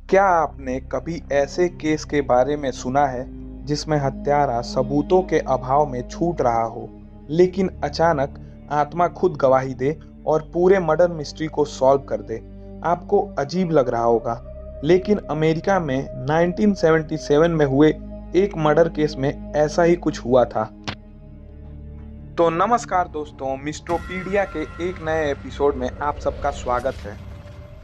क्या आपने कभी ऐसे केस के बारे में सुना है जिसमें हत्यारा सबूतों के अभाव में छूट रहा हो, लेकिन अचानक आत्मा खुद गवाही दे और पूरे मर्डर मिस्ट्री को सॉल्व कर दे? आपको अजीब लग रहा होगा, लेकिन अमेरिका में 1977 में हुए एक मर्डर केस में ऐसा ही कुछ हुआ था। तो नमस्कार दोस्तों, मिस्ट्रोपीडिया के एक नए एपिसोड में आप सबका स्वागत है।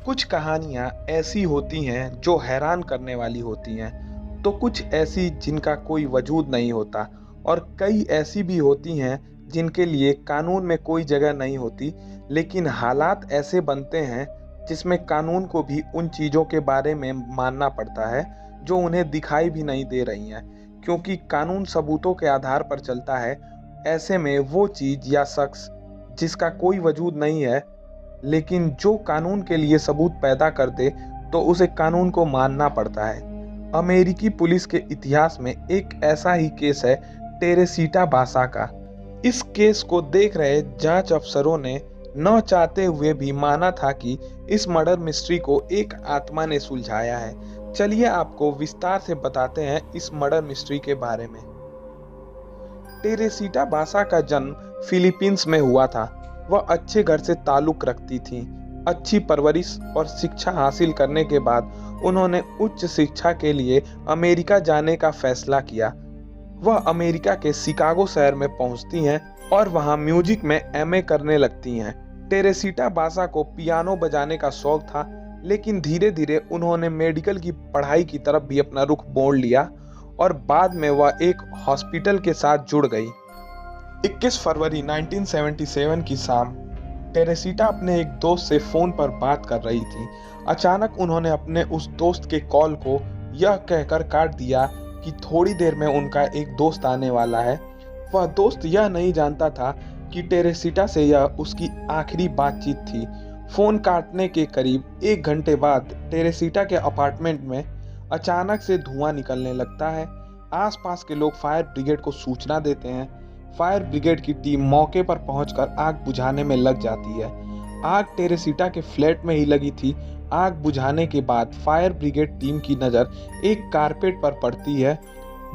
कुछ कहानियाँ ऐसी होती हैं जो हैरान करने वाली होती हैं, तो कुछ ऐसी जिनका कोई वजूद नहीं होता, और कई ऐसी भी होती हैं जिनके लिए कानून में कोई जगह नहीं होती, लेकिन हालात ऐसे बनते हैं जिसमें कानून को भी उन चीज़ों के बारे में मानना पड़ता है जो उन्हें दिखाई भी नहीं दे रही हैं, क्योंकि कानून सबूतों के आधार पर चलता है। ऐसे में वो चीज़ या शख्स जिसका कोई वजूद नहीं है, लेकिन जो कानून के लिए सबूत पैदा कर दे, तो उसे कानून को मानना पड़ता है। अमेरिकी पुलिस के इतिहास में एक ऐसा ही केस है, टेरेसीटा बासा का। इस केस को देख रहे जांच अफसरों ने न चाहते हुए भी माना था कि इस मर्डर मिस्ट्री को एक आत्मा ने सुलझाया है। चलिए आपको विस्तार से बताते हैं इस मर्डर मिस्ट्री के बारे में। टेरेसीटा बासा का जन्म फिलीपींस में हुआ था। वह अच्छे घर से ताल्लुक रखती थी। अच्छी परवरिश और शिक्षा हासिल करने के बाद उन्होंने उच्च शिक्षा के लिए अमेरिका जाने का फैसला किया। वह अमेरिका के शिकागो शहर में पहुंचती हैं और वहां म्यूजिक में एमए करने लगती हैं। टेरेसीटा बासा को पियानो बजाने का शौक था, लेकिन धीरे धीरे उन्होंने मेडिकल की पढ़ाई की तरफ भी अपना रुख मोड़ लिया और बाद में वह एक हॉस्पिटल के साथ जुड़ गई। 21 फरवरी 1977 की शाम टेरेसीटा अपने एक दोस्त से फोन पर बात कर रही थी। अचानक उन्होंने अपने उस दोस्त के कॉल को यह कहकर काट दिया कि थोड़ी देर में उनका एक दोस्त आने वाला है। वह दोस्त यह नहीं जानता था कि टेरेसीटा से यह उसकी आखिरी बातचीत थी। फोन काटने के करीब 1 घंटे बाद टेरेसीटा के अपार्टमेंट में अचानक से धुआं निकलने लगता है। आसपास के लोग फायर ब्रिगेड को सूचना देते हैं। फायर ब्रिगेड की टीम मौके पर पहुंचकर आग बुझाने में लग जाती है। आग टेरेसीटा के फ्लैट में ही लगी थी। आग बुझाने के बाद फायर ब्रिगेड टीम की नज़र एक कारपेट पर पड़ती है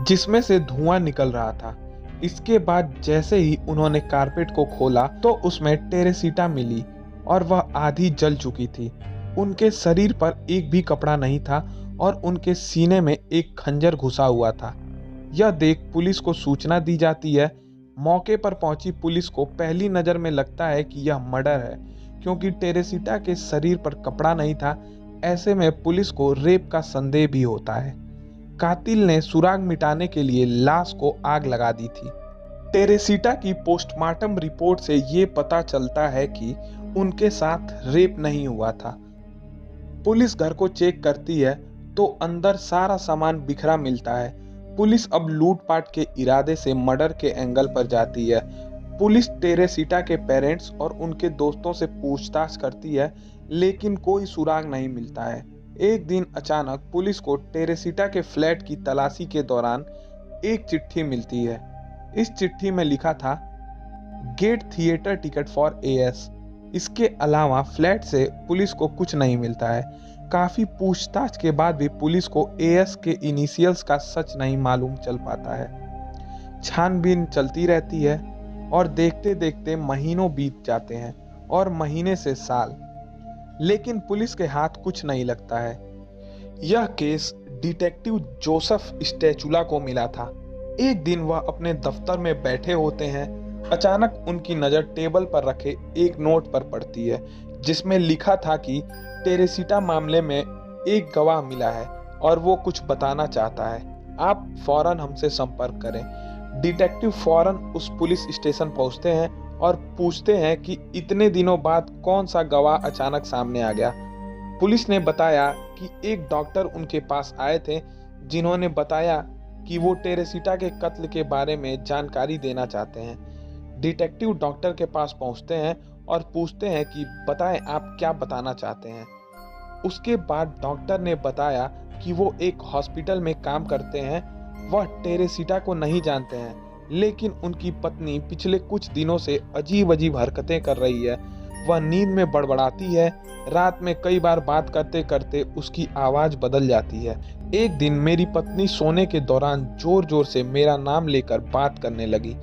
जिसमें से धुआं निकल रहा था। इसके बाद जैसे ही उन्होंने कारपेट को खोला तो उसमें टेरेसीटा मिली और वह आधी जल चुकी थी। उनके शरीर पर एक भी कपड़ा नहीं था और उनके सीने में एक खंजर घुसा हुआ था। यह देख पुलिस को सूचना दी जाती है। मौके पर पहुंची पुलिस को पहली नज़र में लगता है कि यह मर्डर है, क्योंकि टेरेसीटा के शरीर पर कपड़ा नहीं था। ऐसे में पुलिस को रेप का संदेह भी होता है। कातिल ने सुराग मिटाने के लिए लाश को आग लगा दी थी। टेरेसीटा की पोस्टमार्टम रिपोर्ट से ये पता चलता है कि उनके साथ रेप नहीं हुआ था। पुलिस घर को चेक करती है तो अंदर सारा सामान बिखरा मिलता है। पुलिस अब लूटपाट के इरादे से मर्डर के एंगल पर जाती है। पुलिस टेरेसीटा के पेरेंट्स और उनके दोस्तों से पूछताछ करती है, लेकिन कोई सुराग नहीं मिलता है। एक दिन अचानक पुलिस को टेरेसीटा के फ्लैट की तलाशी के दौरान एक चिट्ठी मिलती है। इस चिट्ठी में लिखा था, get theatre ticket for AS. इसके अलावा फ्लैट से पुलिस को कुछ नहीं मिलता है। काफ़ी पूछताछ के बाद भी पुलिस को एएस के इनिशियल्स का सच नहीं मालूम चल पाता है। छानबीन चलती रहती है और देखते देखते महीनों बीत जाते हैं और महीने से साल, लेकिन पुलिस के हाथ कुछ नहीं लगता है। यह केस डिटेक्टिव जोसेफ स्टैचुला को मिला था। एक दिन वह अपने दफ्तर में बैठे होते हैं। अचानक उनकी नज़र टेबल पर रखे एक नोट पर पड़ती है जिसमें लिखा था कि टेरेसीटा मामले में एक गवाह मिला है और वो कुछ बताना चाहता है। आप फौरन हमसे संपर्क करें। डिटेक्टिव फौरन उस पुलिस स्टेशन पहुंचते हैं और पूछते हैं कि इतने दिनों बाद कौन सा गवाह अचानक सामने आ गया। पुलिस ने बताया कि एक डॉक्टर उनके पास आए थे जिन्होंने बताया कि वो टेरेसीटा के कत्ल के बारे में जानकारी देना चाहते हैं। डिटेक्टिव डॉक्टर के पास पहुंचते हैं और पूछते हैं कि बताएं आप क्या बताना चाहते हैं। उसके बाद डॉक्टर ने बताया कि वो एक हॉस्पिटल में काम करते हैं। वह टेरेसीटा को नहीं जानते हैं, लेकिन उनकी पत्नी पिछले कुछ दिनों से अजीब अजीब हरकतें कर रही है। वह नींद में बड़बड़ाती है। रात में कई बार बात करते करते उसकी आवाज बदल जाती है। एक दिन मेरी पत्नी सोने के दौरान जोर जोर से मेरा नाम लेकर बात करने लगी।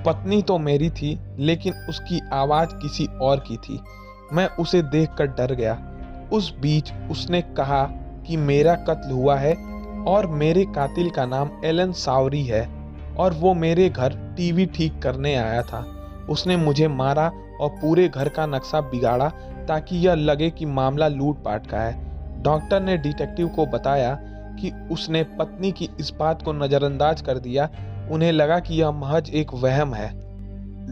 पत्नी तो मेरी थी, लेकिन उसकी आवाज किसी और की थी। मैं उसे देखकर डर गया। उस बीच उसने कहा कि मेरा कत्ल हुआ है और मेरे कातिल का नाम एलन सावरी है और वो मेरे घर टीवी ठीक करने आया था। उसने मुझे मारा और पूरे घर का नक्शा बिगाड़ा ताकि यह लगे कि मामला लूटपाट का है। डॉक्टर ने डिटेक्टिव को बताया कि उसने पत्नी की इस बात को नजरअंदाज कर दिया। उन्हें लगा कि यह महज एक वहम है।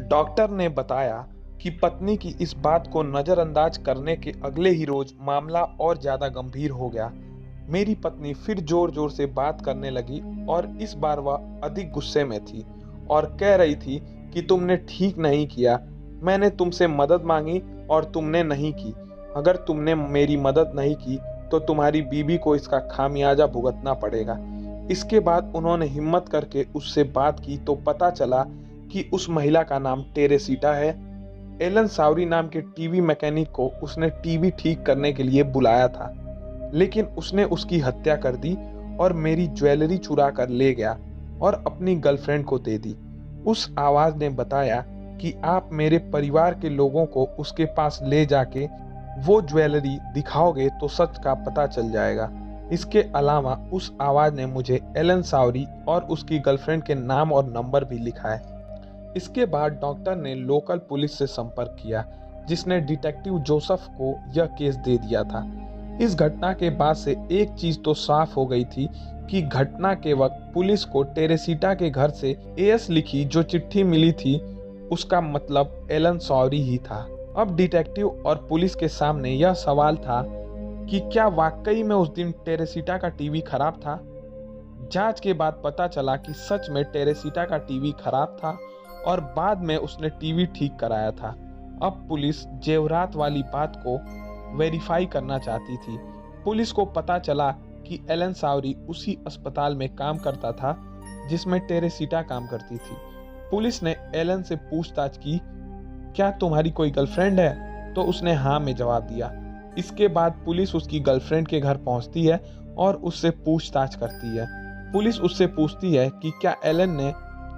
डॉक्टर ने बताया कि पत्नी की इस बात को नजरअंदाज करने के अगले ही रोज मामला और ज्यादा गंभीर हो गया। मेरी पत्नी फिर जोर जोर से बात करने लगी और इस बार वह अधिक गुस्से में थी और कह रही थी कि तुमने ठीक नहीं किया। मैंने तुमसे मदद मांगी और तुमने नहीं की। अगर तुमने मेरी मदद नहीं की तो तुम्हारी बीवी को इसका खामियाजा भुगतना पड़ेगा। इसके बाद उन्होंने हिम्मत करके उससे बात की तो पता चला कि उस महिला का नाम टेरेसीटा है। एलन सावरी नाम के टीवी मैकेनिक को उसने टीवी ठीक करने के लिए बुलाया था, लेकिन उसने उसकी हत्या कर दी और मेरी ज्वेलरी चुरा कर ले गया और अपनी गर्लफ्रेंड को दे दी। उस आवाज ने बताया कि आप मेरे परिवार के लोगों को उसके पास ले जाके वो ज्वेलरी दिखाओगे तो सच का पता चल जाएगा। इसके अलावा उस आवाज ने मुझे एलन सावरी और उसकी गर्लफ्रेंड के नाम और नंबर भी लिखा है। इसके बाद डॉक्टर ने लोकल पुलिस से संपर्क किया, जिसने डिटेक्टिव जोसेफ को यह केस दे दिया था। इस घटना के बाद से एक चीज तो साफ हो गई थी कि घटना के वक्त पुलिस को टेरेसीटा के घर से एएस लिखी जो चिट्ठी मिली थी उसका मतलब एलन सावरी ही था। अब डिटेक्टिव और पुलिस के सामने यह सवाल था कि क्या वाकई में उस दिन टेरेसीटा का टीवी खराब था। जांच के बाद पता चला कि सच में टेरेसीटा का टीवी खराब था और बाद में उसने टीवी ठीक कराया था। अब पुलिस जेवरात वाली बात को वेरीफाई करना चाहती थी। पुलिस को पता चला कि एलन सावरी उसी अस्पताल में काम करता था जिसमें टेरेसीटा काम करती थी। पुलिस ने एलन से पूछताछ की, क्या तुम्हारी कोई गर्लफ्रेंड है? तो उसने हाँ में जवाब दिया। इसके बाद पुलिस उसकी गर्लफ्रेंड के घर पहुंचती है और उससे पूछताछ करती है। पुलिस उससे पूछती है कि क्या एलन ने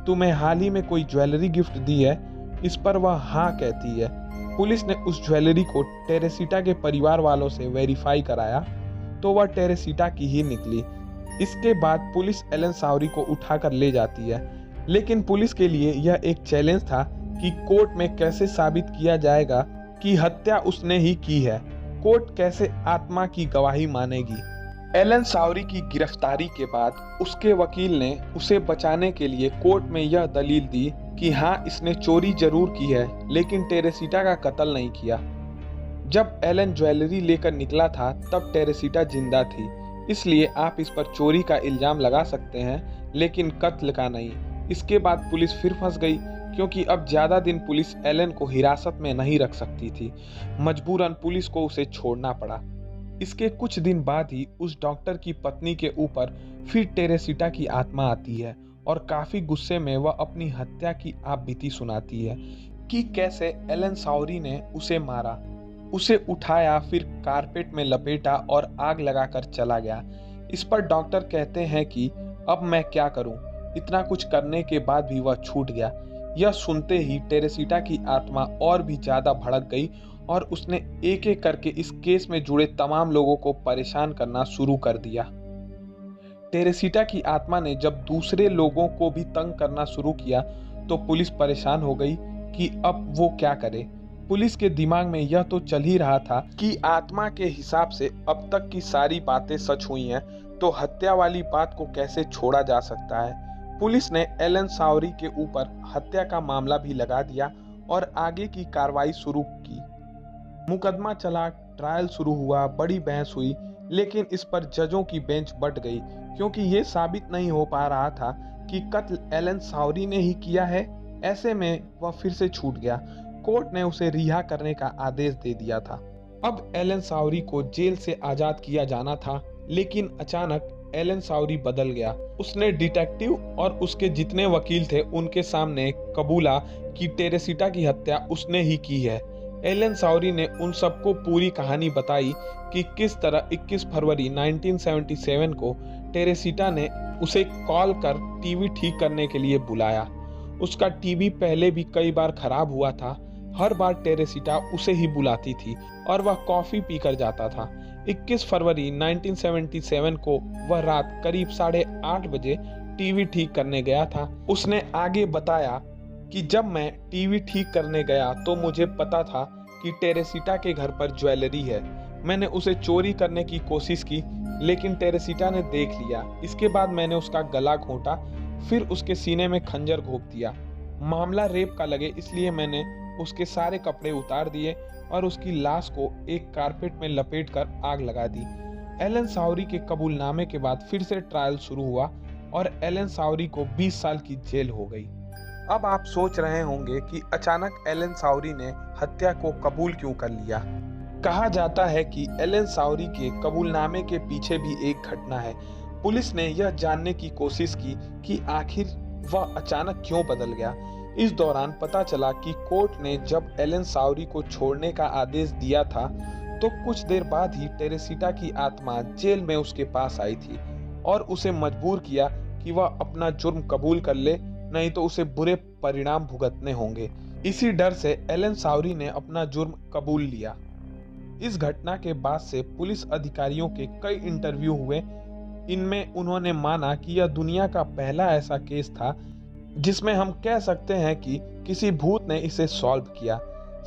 तुम्हें हाल ही में कोई ज्वेलरी गिफ्ट दी है? इस पर वह हाँ कहती है। पुलिस ने उस ज्वेलरी को टेरेसीटा के परिवार वालों से वेरीफाई कराया तो वह टेरेसीटा की ही निकली। इसके बाद पुलिस एलन सावरी को उठाकर ले जाती है, लेकिन पुलिस के लिए यह एक चैलेंज था कि कोर्ट में कैसे साबित किया जाएगा कि हत्या उसने ही की है। कोर्ट कैसे आत्मा की गवाही मानेगी। एलन सावरी की गिरफ्तारी के बाद उसके वकील ने उसे बचाने के लिए कोर्ट में यह दलील दी कि हाँ, इसने चोरी जरूर की है लेकिन टेरेसीटा का कत्ल नहीं किया। जब एलन ज्वेलरी लेकर निकला था तब टेरेसीटा जिंदा थी, इसलिए आप इस पर चोरी का इल्जाम लगा सकते हैं लेकिन कत्ल का नहीं। इसके बाद पुलिस फिर फंस गई क्योंकि अब ज्यादा दिन पुलिस एलन को हिरासत में नहीं रख सकती थी। मजबूरन पुलिस को उसे छोड़ना पड़ा। इसके कुछ दिन बाद ही उस डॉक्टर की पत्नी के ऊपर फिर टेरेसीटा की आत्मा आती है और काफी गुस्से में वह अपनी हत्या की आप बीती सुनाती है कि कैसे एलन सावरी ने उसे मारा, उसे उठाया, फिर कारपेट में लपेटा और आग लगाकर चला गया। इस पर डॉक्टर कहते हैं कि अब मैं क्या करूं? इतना कुछ करने के बाद भी वह छूट गया। यह सुनते ही टेरेसीटा की आत्मा और भी ज्यादा भड़क गई और उसने एक एक करके इस केस में जुड़े तमाम लोगों को परेशान करना शुरू कर दिया। टेरेसीटा की आत्मा ने जब दूसरे लोगों को भी तंग करना शुरू किया तो पुलिस परेशान हो गई कि अब वो क्या करे। पुलिस के दिमाग में यह तो चल ही रहा था कि आत्मा के हिसाब से अब तक की सारी बातें सच हुई हैं, तो हत्या वाली बात को कैसे छोड़ा जा सकता है। पुलिस ने एलन सावरी के ऊपर हत्या का मामला भी लगा दिया और आगे की कार्रवाई शुरू की। मुकदमा चला, ट्रायल शुरू हुआ, बड़ी बहस हुई, लेकिन इस पर जजों की बेंच बंट गई क्योंकि ये साबित नहीं हो पा रहा था कि कत्ल एलन सावरी ने ही किया है। ऐसे में वह फिर से छूट गया। कोर्ट ने उसे रिहा करने का आदेश दे दिया था। अब एलन सावरी को जेल से आजाद किया जाना था, लेकिन अचानक एलन सावरी बदल गया। उसने डिटेक्टिव और उसके जितने वकील थे उनके सामने कबूला कि टेरेसीटा की हत्या उसने ही की है। एलन साउरी ने उन सबको पूरी कहानी बताई कि किस तरह 21 फरवरी 1977 को टेरेसिटा ने उसे कॉल कर टीवी ठीक करने के लिए बुलाया। उसका टीवी पहले भी कई बार खराब हुआ था। हर बार टेरेसिटा उसे ही बुलाती थी और वह कॉफी पीकर जाता था। 21 फरवरी 1977 को वह रात करीब 8:30 बजे टीवी ठीक करने गया था। उसने आगे बताया कि जब मैं टीवी ठीक करने गया तो मुझे पता था कि टेरेसिटा के घर पर ज्वेलरी है। मैंने उसे चोरी करने की कोशिश की, लेकिन टेरेसिटा ने देख लिया। इसके बाद मैंने उसका गला घोंटा, फिर उसके सीने में खंजर घोंप दिया। मामला रेप का लगे इसलिए मैंने उसके सारे कपड़े उतार दिए और उसकी लाश को एक कारपेट में लपेटकर आग लगा दी। एलन साउरी के कबूलनामे के बाद फिर से ट्रायल शुरू हुआ और एलन साउरी को 20 साल की जेल हो गई। अब आप सोच रहे होंगे कि अचानक एलन साउरी ने हत्या को कबूल क्यों कर लिया। कहा जाता है कि एलन साउरी के कबूलनामे के पीछे भी एक घटना है। पुलिस ने यह जानने की कोशिश की कि आखिर वह अचानक क्यों बदल गया। इस दौरान पता चला कि कोर्ट ने जब एलन साउरी को छोड़ने का आदेश दिया था तो कुछ देर बाद ही टेरेसिटा की आत्मा जेल में उसके पास आई थी और उसे मजबूर किया कि वह अपना जुर्म कबूल कर ले, नहीं तो उसे बुरे परिणाम भुगतने होंगे। इसी डर से एलन साउरी ने अपना जुर्म कबूल लिया। इस घटना के बाद से पुलिस अधिकारियों के कई इंटरव्यू हुए। इनमें उन्होंने माना कि यह दुनिया का पहला ऐसा केस था जिसमें हम कह सकते हैं कि किसी भूत ने इसे सॉल्व किया।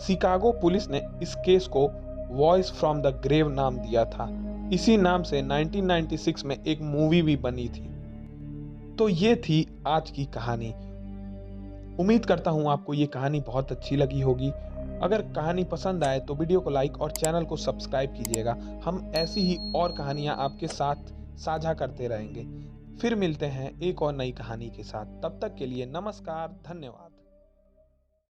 शिकागो पुलिस ने इस केस को वॉइस फ्रॉम द ग्रेव नाम दिया था। इसी नाम से 1996 में एक मूवी भी बनी थी। तो ये थी आज की कहानी। उम्मीद करता हूँ आपको ये कहानी बहुत अच्छी लगी होगी। अगर कहानी पसंद आए तो वीडियो को लाइक और चैनल को सब्सक्राइब कीजिएगा। हम ऐसी ही और कहानियाँ आपके साथ साझा करते रहेंगे। फिर मिलते हैं एक और नई कहानी के साथ। तब तक के लिए नमस्कार, धन्यवाद।